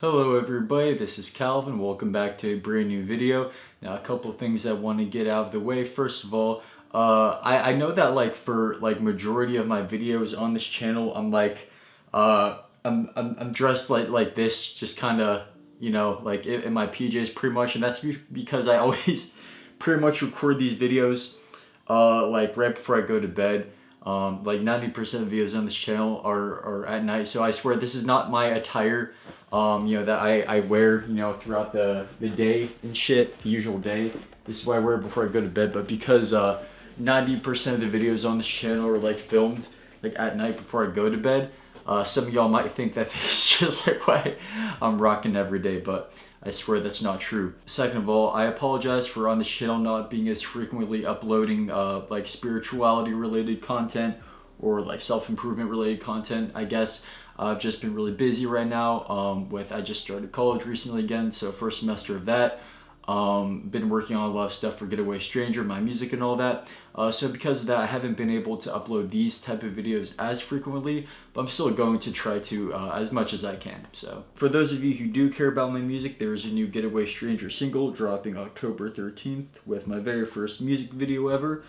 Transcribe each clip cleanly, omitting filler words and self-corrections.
Hello everybody, this is Calvin. Welcome back to a brand new video. Now a couple of things I want to get out of the way. First of all, I know that for majority of my videos on this channel, I'm dressed like this, just kind of in my PJs pretty much, and that's because I always pretty much record these videos right before I go to bed. 90% of videos on this channel are at night, so I swear this is not my attire that I wear throughout the day and shit, the usual day. This is what I wear before I go to bed, but because 90% of the videos on this channel are filmed at night before I go to bed, some of y'all might think that this is just what I'm rocking every day, but I swear that's not true. Second of all, I apologize for on this channel not being as frequently uploading spirituality related content or self-improvement related content. I guess I've just been really busy right now I just started college recently again, so first semester of that. Been working on a lot of stuff for Getaway Stranger, my music and all that. So because of that, I haven't been able to upload these type of videos as frequently, but I'm still going to try to as much as I can. So for those of you who do care about my music, there is a new Getaway Stranger single dropping October 13th with my very first music video ever.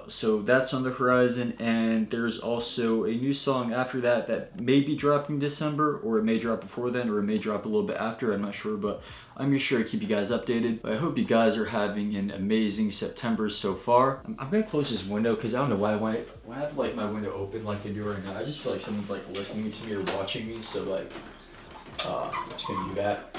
So that's on the horizon, and there's also a new song after that may be dropping December, or it may drop before then, or it may drop a little bit after, I'm not sure, but I'm gonna sure to keep you guys updated. But I hope you guys are having an amazing September so far. I'm gonna close this window because I don't know why I have my window open like I do right now. I just feel like someone's listening to me or watching me, so I'm just gonna do that.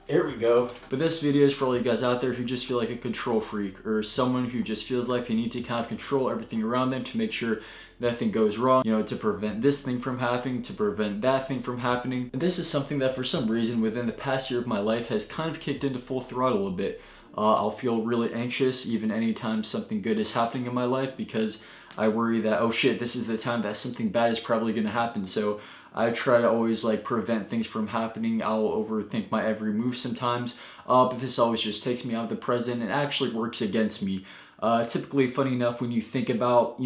There we go. But this video is for all you guys out there who just feel like a control freak, or someone who just feels like they need to kind of control everything around them to make sure nothing goes wrong, to prevent this thing from happening, to prevent that thing from happening. And this is something that for some reason within the past year of my life has kind of kicked into full throttle a bit. I'll feel really anxious even anytime something good is happening in my life, because I worry that, oh shit, this is the time that something bad is probably going to happen. So I try to always prevent things from happening. I'll overthink my every move sometimes, but this always just takes me out of the present and actually works against me. Typically, funny enough, when you think about,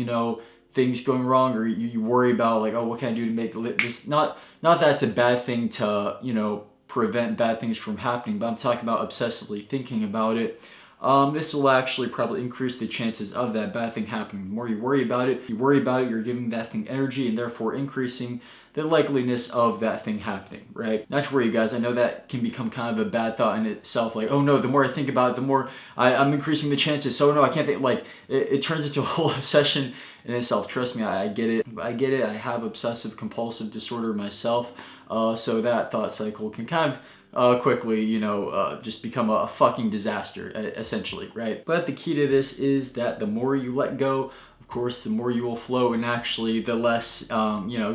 things going wrong, or you worry about oh, what can I do to make this, not that it's a bad thing to, prevent bad things from happening, but I'm talking about obsessively thinking about it. This will actually probably increase the chances of that bad thing happening. The more you worry about it, you're giving that thing energy and therefore increasing the likeliness of that thing happening, right? Not to worry, you guys, I know that can become kind of a bad thought in itself, oh no, the more I think about it, the more I'm increasing the chances, so no, I can't think, it turns into a whole obsession in itself. Trust me, I get it, I have obsessive compulsive disorder myself, so that thought cycle can kind of quickly, just become a fucking disaster, essentially, right? But the key to this is that the more you let go, of course, the more you will flow, and actually the less,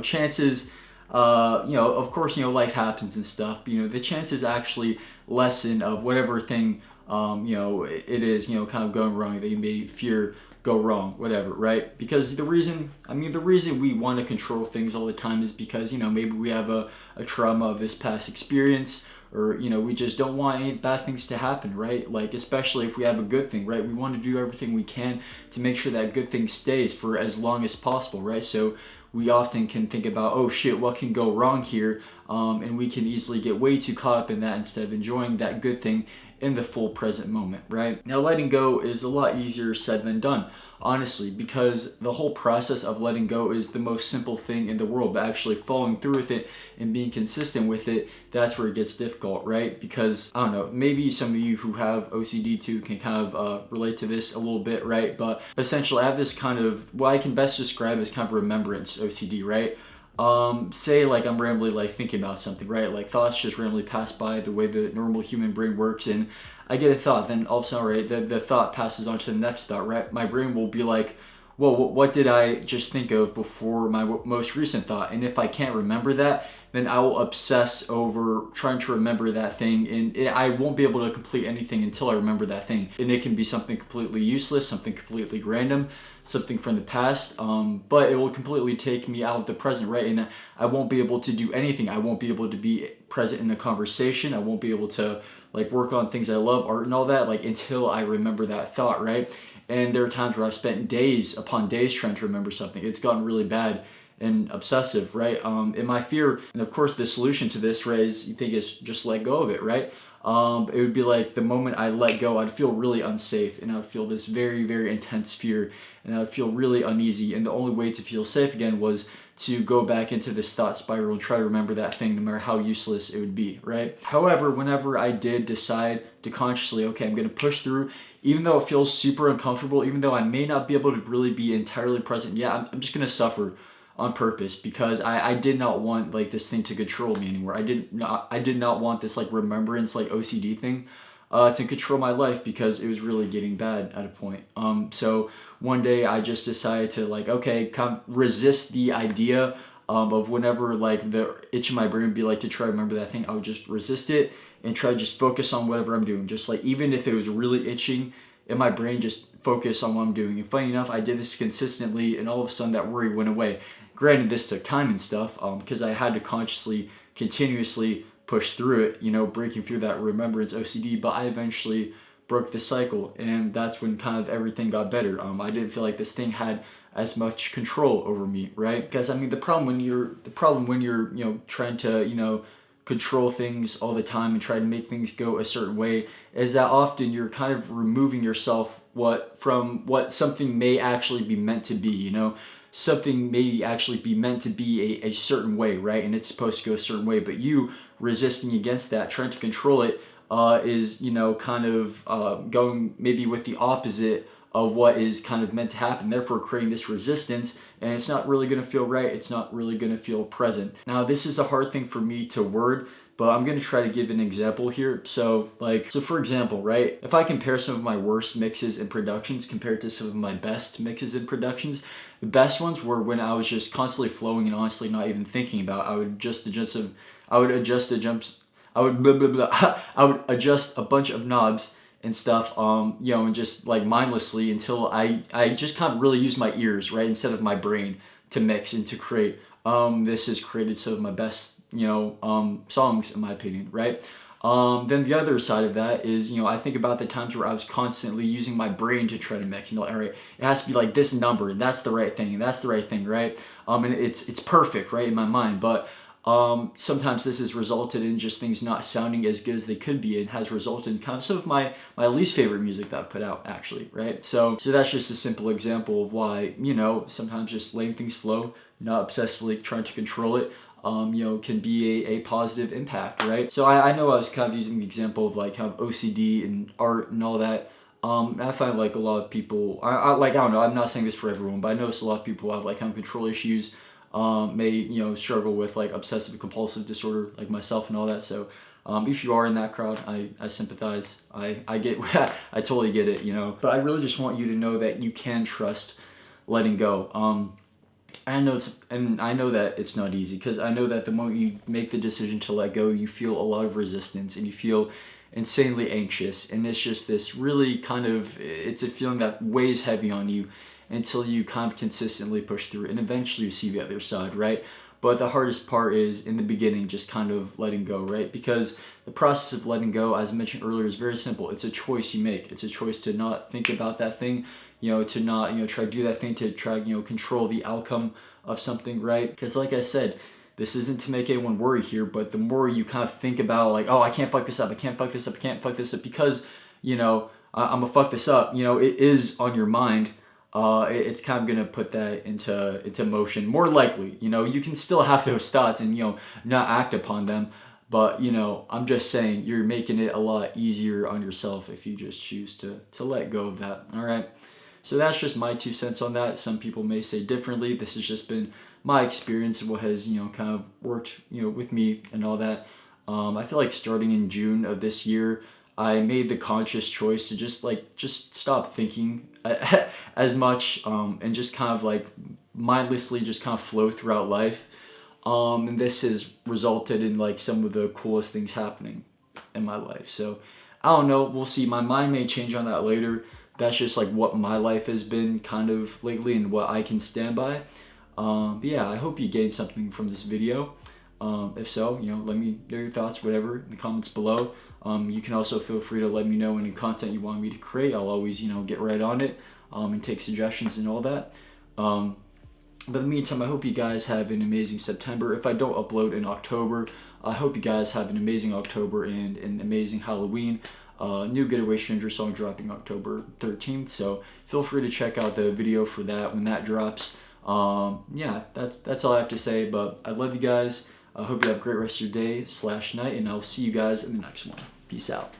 chances, of course, life happens and stuff, but, the chances actually lessen of whatever thing, it is, kind of going wrong that you may fear go wrong, whatever, right? Because the reason we want to control things all the time is because, maybe we have a trauma of this past experience, or we just don't want any bad things to happen, right? Especially if we have a good thing, right? We want to do everything we can to make sure that good thing stays for as long as possible, right? So we often can think about, oh shit, what can go wrong here? And we can easily get way too caught up in that instead of enjoying that good thing in the full present moment, right? Now, letting go is a lot easier said than done, honestly, because the whole process of letting go is the most simple thing in the world, but actually following through with it and being consistent with it, that's where it gets difficult, right? Because, I don't know, maybe some of you who have OCD too can kind of relate to this a little bit, right? But essentially, I have this kind of, what I can best describe as kind of remembrance OCD, right? Say I'm randomly thinking about something, right? Thoughts just randomly pass by the way the normal human brain works, and I get a thought, then all of a sudden, right, the thought passes on to the next thought, right? My brain will be like, well, what did I just think of before my most recent thought? And if I can't remember that, then I will obsess over trying to remember that thing, and I won't be able to complete anything until I remember that thing. And it can be something completely useless, something completely random, something from the past, but it will completely take me out of the present, right? And I won't be able to do anything. I won't be able to be present in a conversation. I won't be able to work on things I love, art and all that, until I remember that thought, right? And there are times where I've spent days upon days trying to remember something. It's gotten really bad. and obsessive, right? And my fear, and of course the solution to this, right, is you think is just let go of it, right? It would be like the moment I let go, I'd feel really unsafe, and I'd feel this very, very intense fear, and I'd feel really uneasy. And the only way to feel safe again was to go back into this thought spiral and try to remember that thing, no matter how useless it would be, right? However, whenever I did decide to consciously, okay, I'm gonna push through, even though it feels super uncomfortable, even though I may not be able to really be entirely present, yeah, I'm just gonna suffer on purpose, because I did not want like this thing to control me anymore. I did not want this like remembrance, like OCD thing to control my life, because it was really getting bad at a point. So one day I just decided to like, okay, kind of resist the idea of whenever like the itch in my brain would be like to try to remember that thing, I would just resist it and try to just focus on whatever I'm doing. Just like, even if it was really itching in my brain, just focus on what I'm doing. And funny enough, I did this consistently, and all of a sudden that worry went away. Granted, this took time and stuff, because I had to consciously, continuously push through it, you know, breaking through that remembrance OCD, but I eventually broke the cycle, and that's when kind of everything got better. I didn't feel like this thing had as much control over me, right? Because I mean, the problem when you're you know, trying to, you know, control things all the time and try to make things go a certain way, is that often you're kind of removing yourself from what something may actually be meant to be, you know. Something may actually be meant to be a certain way, right? And it's supposed to go a certain way, but you resisting against that, trying to control it, is, you know, kind of going maybe with the opposite of what is kind of meant to happen, therefore creating this resistance, and it's not really going to feel right. It's not really going to feel present. Now, this is a hard thing for me to word, but I'm going to try to give an example here. So for example, right, if I compare some of my worst mixes and productions compared to some of my best mixes and productions, the best ones were when I was just constantly flowing and honestly not even thinking about. I would adjust a bunch of knobs and stuff, you know, and just like mindlessly until I just kind of really use my ears, right, instead of my brain to mix and to create. This has created some of my best, you know, songs in my opinion, right? Then the other side of that is, you know, I think about the times where I was constantly using my brain to try to mix, and all right, it has to be like this number, and that's the right thing, and that's the right thing, right? And it's perfect, right, in my mind, but sometimes this has resulted in just things not sounding as good as they could be, and has resulted in kind of some of my least favorite music that I've put out, actually, right? So that's just a simple example of why, you know, sometimes just letting things flow, not obsessively trying to control it, you know, can be a positive impact, right? So I know I was kind of using the example of like kind of OCD and art and all that. I find like a lot of people, I don't know, I'm not saying this for everyone, but I notice a lot of people have like kind of control issues, may, you know, struggle with like obsessive compulsive disorder like myself and all that. So if you are in that crowd, I sympathize. I get, I totally get it, you know, but I really just want you to know that you can trust letting go. I know that it's not easy, because I know that the moment you make the decision to let go, you feel a lot of resistance and you feel insanely anxious, and it's just this really kind of, it's a feeling that weighs heavy on you until you kind of consistently push through, and eventually you see the other side, right? But the hardest part is in the beginning, just kind of letting go, right? Because the process of letting go, as I mentioned earlier, is very simple. It's a choice you make. It's a choice to not think about that thing, you know, to not, you know, try to do that thing, to try, you know, control the outcome of something, right? Because like I said, this isn't to make anyone worry here, but the more you kind of think about like, oh, I can't fuck this up, I can't fuck this up, I can't fuck this up, because, you know, I'm gonna fuck this up, you know, it is on your mind. It's kind of gonna put that into motion, more likely. You know, you can still have those thoughts and, you know, not act upon them, but, you know, I'm just saying you're making it a lot easier on yourself if you just choose to let go of that. All right, so that's just my 2 cents on that. Some people may say differently. This has just been my experience of what has, you know, kind of worked, you know, with me and all that. I feel like starting in June of this year, I made the conscious choice to just stop thinking as much, and just kind of like mindlessly just kind of flow throughout life. And this has resulted in like some of the coolest things happening in my life. So I don't know, we'll see. My mind may change on that later. That's just like what my life has been kind of lately and what I can stand by. But yeah, I hope you gained something from this video. If so, you know, let me know your thoughts, whatever, in the comments below. You can also feel free to let me know any content you want me to create. I'll always, you know, get right on it, and take suggestions and all that. But in the meantime, I hope you guys have an amazing September. If I don't upload in October, I hope you guys have an amazing October and an amazing Halloween. New Getaway Stranger song dropping October 13th, so feel free to check out the video for that when that drops. Yeah, that's all I have to say, but I love you guys. I hope you have a great rest of your day / night, and I'll see you guys in the next one. Peace out.